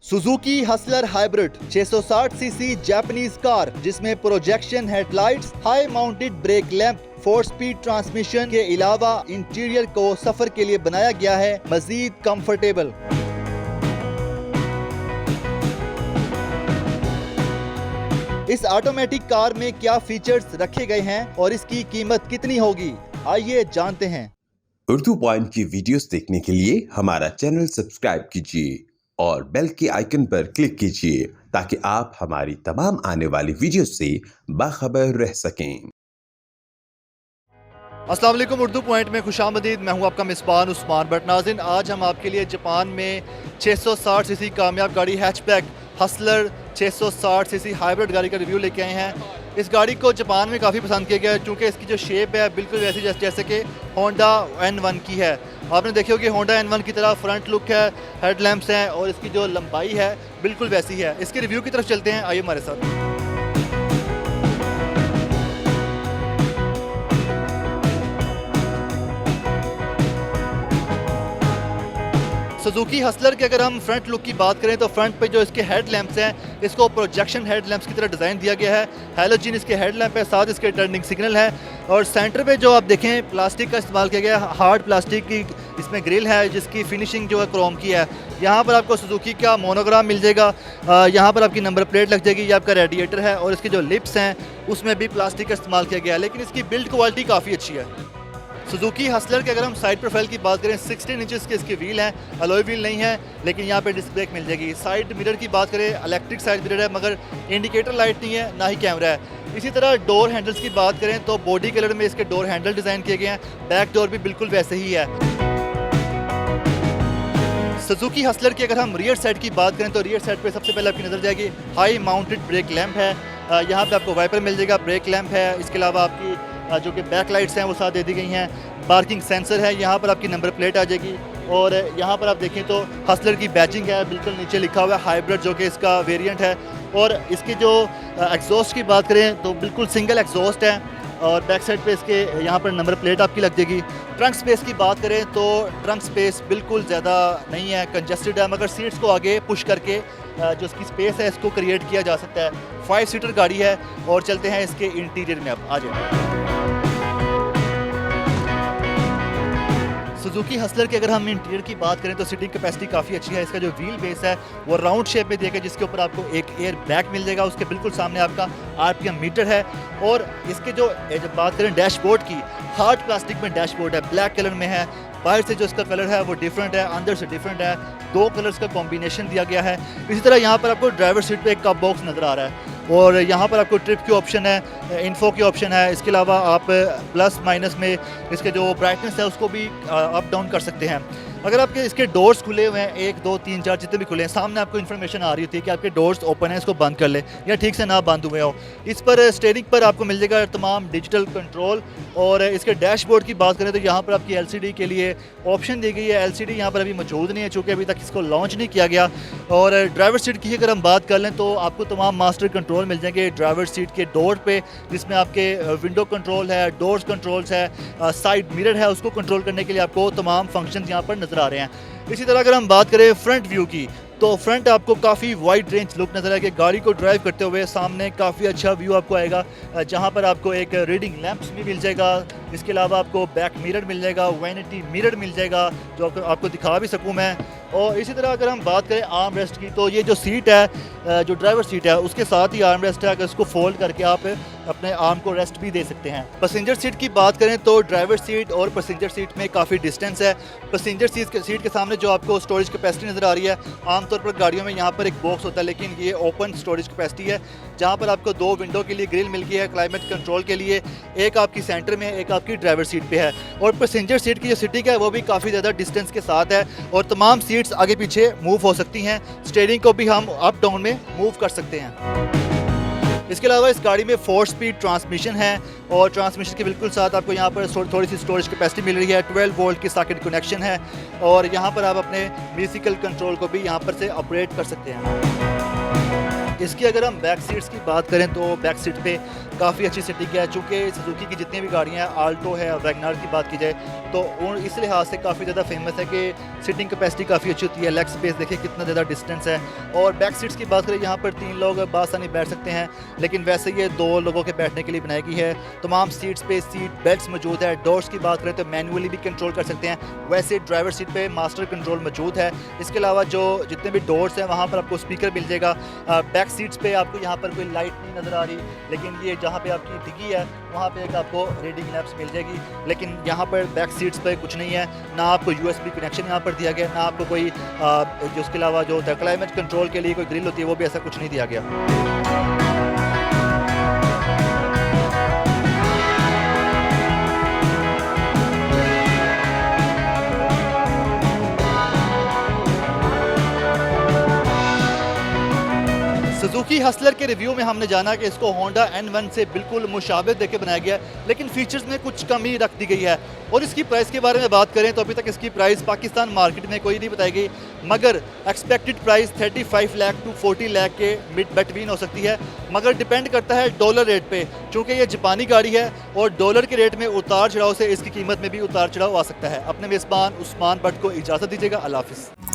Suzuki Hustler hybrid 660 cc Japanese car जिसमें projection headlights, high mounted brake lamp, 4 speed transmission के अलावा interior को सफर के लिए बनाया गया है मजीद कंफर्टेबल। इस ऑटोमेटिक कार में क्या फीचर्स रखे गए हैं और इसकी कीमत कितनी होगी, आइए जानते हैं। उर्दू पॉइंट की वीडियोस देखने के लिए हमारा चैनल सब्सक्राइब कीजिए और बेल के आइकन पर क्लिक कीजिए ताकि आप हमारी तमाम आने वाली वीडियोस से बाखबर रह सकें। अस्सलाम वालेकुम, उर्दू पॉइंट में खुशामदीद। मैं हूं आपका मिसबान उस्मान भट्ट। नाज़रीन, आज हम आपके लिए जापान में 660 सीसी कामयाब गाड़ी हैचबैक हसलर 660 सीसी हाइब्रिड गाड़ी का रिव्यू लेके आए हैं। इस गाड़ी को जापान में काफ़ी पसंद किया गया है क्योंकि इसकी जो शेप है बिल्कुल वैसी जैसे कि होंडा N1 की है। आपने देखी होगी होंडा N1 की तरह फ्रंट लुक है, हेडलैम्प्स हैं और इसकी जो लंबाई है बिल्कुल वैसी है। इसके रिव्यू की तरफ चलते हैं, आइए हमारे साथ। सुजुकी हसलर के अगर हम फ्रंट लुक की बात करें तो फ्रंट पे जो इसके हेड लैंप्स हैं इसको प्रोजेक्शन हेड लैंप्स की तरह डिज़ाइन दिया गया है। हैलोजन इसके हेड लैंप है, साथ इसके टर्निंग सिग्नल है और सेंटर पे जो आप देखें प्लास्टिक का इस्तेमाल किया गया है, हार्ड प्लास्टिक की इसमें ग्रिल है जिसकी फिनिशिंग जो है क्रोम की है। यहाँ पर आपको सुजुकी का मोनोग्राम मिल जाएगा, यहाँ पर आपकी नंबर प्लेट लग जाएगी, ये आपका रेडिएटर है और इसके जो लिप्स हैं उसमें भी प्लास्टिक का इस्तेमाल किया गया है, लेकिन इसकी बिल्ड क्वालिटी काफ़ी अच्छी है। सुजुकी हसलर के अगर हम साइड प्रोफाइल की बात करें 16 इंचेस के इसके व्हील हैं, अलॉय व्हील नहीं है, लेकिन यहाँ पे डिस्क ब्रेक मिल जाएगी। साइड मिरर की बात करें इलेक्ट्रिक साइड मिरर है मगर इंडिकेटर लाइट नहीं है, ना ही कैमरा है। इसी तरह डोर हैंडल्स की बात करें तो बॉडी कलर में इसके डोर हैंडल डिज़ाइन किए गए हैं, बैक डोर भी बिल्कुल वैसे ही है। सुजुकी हसलर की अगर हम रियर साइड की बात करें तो रियर साइड पे सबसे पहले आपकी नज़र जाएगी हाई माउंटेड ब्रेक लैंप है, यहाँ पे आपको वाइपर मिल जाएगा, ब्रेक लैंप है, इसके अलावा आपकी जो कि बैक लाइट्स हैं वो साथ दे दी गई हैं, पार्किंग सेंसर है, यहाँ पर आपकी नंबर प्लेट आ जाएगी और यहाँ पर आप देखें तो हसलर की बैचिंग है, बिल्कुल नीचे लिखा हुआ है हाइब्रिड जो कि इसका वेरिएंट है। और इसकी जो एग्जॉस्ट की बात करें तो बिल्कुल सिंगल एग्जॉस्ट है और बैक साइड पे इसके यहाँ पर नंबर प्लेट आपकी लग जाएगी। ट्रंक स्पेस की बात करें तो ट्रंक स्पेस बिल्कुल ज़्यादा नहीं है, कंजस्टेड है, मगर सीट्स को आगे पुश करके जो इसकी स्पेस है इसको क्रिएट किया जा सकता है। 5 सीटर गाड़ी है और चलते हैं इसके इंटीरियर में, अब आ जाए। सुजुकी हसलर की अगर हम इंटीरियर की बात करें तो सीटिंग कैपेसिटी काफ़ी अच्छी है। इसका जो व्हील बेस है वो राउंड शेप में दिया गया जिसके ऊपर आपको एक एयर बैग मिल जाएगा, उसके बिल्कुल सामने आपका RPM मीटर है और इसके जो जब बात करें डैशबोर्ड की, हार्ड प्लास्टिक में डैशबोर्ड है, ब्लैक कलर में है। बाहर से जो इसका कलर है वो डिफरेंट है, अंदर से डिफरेंट है, 2 कलर्स का कॉम्बिनेशन दिया गया है। इसी तरह यहाँ पर आपको ड्राइवर सीट पे एक कप बॉक्स नज़र आ रहा है और यहाँ पर आपको ट्रिप की ऑप्शन है, इन्फो की ऑप्शन है। इसके अलावा आप प्लस माइनस में इसके जो ब्राइटनेस है उसको भी अप डाउन कर सकते हैं। अगर आपके इसके डोर्स खुले हुए हैं, 1 2 3 4 जितने भी खुले हैं, सामने आपको इन्फॉर्मेशन आ रही होती है कि आपके डोर्स ओपन है, इसको बंद कर ले या ठीक से ना बंद हुए हो। इस पर स्टीयरिंग पर आपको मिल जाएगा तमाम डिजिटल कंट्रोल और इसके डैशबोर्ड की बात करें तो यहाँ पर आपकी LCD के लिए ऑप्शन दी गई है। LCD यहाँ पर अभी मौजूद नहीं है चूँकि अभी तक इसको लॉन्च नहीं किया गया। और ड्राइवर सीट की अगर हम बात कर लें तो आपको तमाम मास्टर कंट्रोल मिल जाएंगे ड्राइवर सीट के डोर पे, जिसमें आपके विंडो कंट्रोल है, डोर्स कंट्रोल्स है, साइड मिरर है, उसको कंट्रोल करने के लिए आपको तमाम फंक्शन यहाँ पर नज़र आ रहे हैं। इसी तरह अगर हम बात करें फ्रंट व्यू की तो फ्रंट आपको काफ़ी वाइड रेंज लुक नज़र आएगी। गाड़ी को ड्राइव करते हुए सामने काफ़ी अच्छा व्यू आपको आएगा, जहां पर आपको एक रीडिंग लैंप्स भी मिल जाएगा। इसके अलावा आपको बैक मिरर मिल जाएगा, वैनिटी मिरर मिल जाएगा जो आपको दिखा भी सकूं मैं। और इसी तरह अगर हम बात करें आर्म रेस्ट की तो ये जो सीट है, जो ड्राइवर सीट है उसके साथ ही आर्म रेस्ट है, अगर इसको फोल्ड करके आप अपने आर्म को रेस्ट भी दे सकते हैं। पैसेंजर सीट की बात करें तो ड्राइवर सीट और पैसेंजर सीट में काफ़ी डिस्टेंस है। पैसेंजर सीट के सामने जो आपको स्टोरेज कैपेसिटी नज़र आ रही है, आमतौर पर गाड़ियों में यहाँ पर एक बॉक्स होता है लेकिन ये ओपन स्टोरेज कैपेसिटी है, जहाँ पर आपको 2 विंडो के लिए ग्रिल मिल गई है क्लाइमेट कंट्रोल के लिए, एक आपकी सेंटर में, एक आपकी ड्राइवर सीट पे है। और पैसेंजर सीट की जो सीटिंग है वो भी काफ़ी ज़्यादा डिस्टेंस के साथ है और तमाम सीट्स आगे पीछे मूव हो सकती हैं। स्टीयरिंग को भी हम अप डाउन में मूव कर सकते हैं। इसके अलावा इस गाड़ी में 4 स्पीड ट्रांसमिशन है और ट्रांसमिशन के बिल्कुल साथ आपको यहाँ पर थोड़ी सी स्टोरेज कैपेसिटी मिल रही है। 12 वोल्ट की सॉकेट कनेक्शन है और यहाँ पर आप अपने म्यूजिकल कंट्रोल को भी यहाँ पर से ऑपरेट कर सकते हैं। इसकी अगर हम बैक सीट्स की बात करें तो बैक सीट पे काफ़ी अच्छी सीटिंग है, चूँकि सुजुकी की जितनी भी गाड़ियाँ हैं, आल्टो है, वैगनार की बात की जाए तो उन इस लिहाज से काफ़ी ज़्यादा फेमस है कि सीटिंग कैपेसिटी काफ़ी अच्छी होती है। लेग स्पेस देखिए कितना ज़्यादा डिस्टेंस है। और बैक सीट्स की बात करें, यहाँ पर 3 लोग बासानी बैठ सकते हैं, लेकिन वैसे ये 2 लोगों के बैठने के लिए बनाई गई है। तमाम सीट्स पे सीट बेल्ट्स मौजूद है। डोर्स की बात करें तो मैनुअली भी कंट्रोल कर सकते हैं, वैसे ड्राइवर सीट पे मास्टर कंट्रोल मौजूद है। इसके अलावा जो जितने भी डोर्स हैं वहाँ पर आपको स्पीकर मिल जाएगा। बैक सीट्स पे आपको यहाँ पर कोई लाइट नहीं नज़र आ रही, लेकिन ये जहाँ पे आपकी डिग्गी है वहाँ पे एक आपको रीडिंग लैंप्स मिल जाएगी। लेकिन यहाँ पर बैक सीट्स पे कुछ नहीं है, ना आपको यूएसबी कनेक्शन यहाँ पर दिया गया, ना आपको कोई जो उसके अलावा जो क्लाइमेट कंट्रोल के लिए कोई ग्रिल होती है वो भी ऐसा कुछ नहीं दिया गया। सुजुकी हसलर के रिव्यू में हमने जाना कि इसको होंडा N1 से बिल्कुल मुशाबे देके बनाया गया है, लेकिन फीचर्स में कुछ कमी रख दी गई है। और इसकी प्राइस के बारे में बात करें तो अभी तक इसकी प्राइस पाकिस्तान मार्केट में कोई नहीं बताई गई, मगर expected price 35 lakh to 40 lakh के मिड बिटवीन हो सकती है, मगर डिपेंड करता है डॉलर रेट पे, क्योंकि ये जापानी गाड़ी है और डॉलर के रेट में उतार चढ़ाव से इसकी कीमत में भी उतार चढ़ाव आ सकता है। अपने मेज़बान उस्मान भट्ट को इजाज़त दीजिएगा। अल्लाह हाफ़िज़।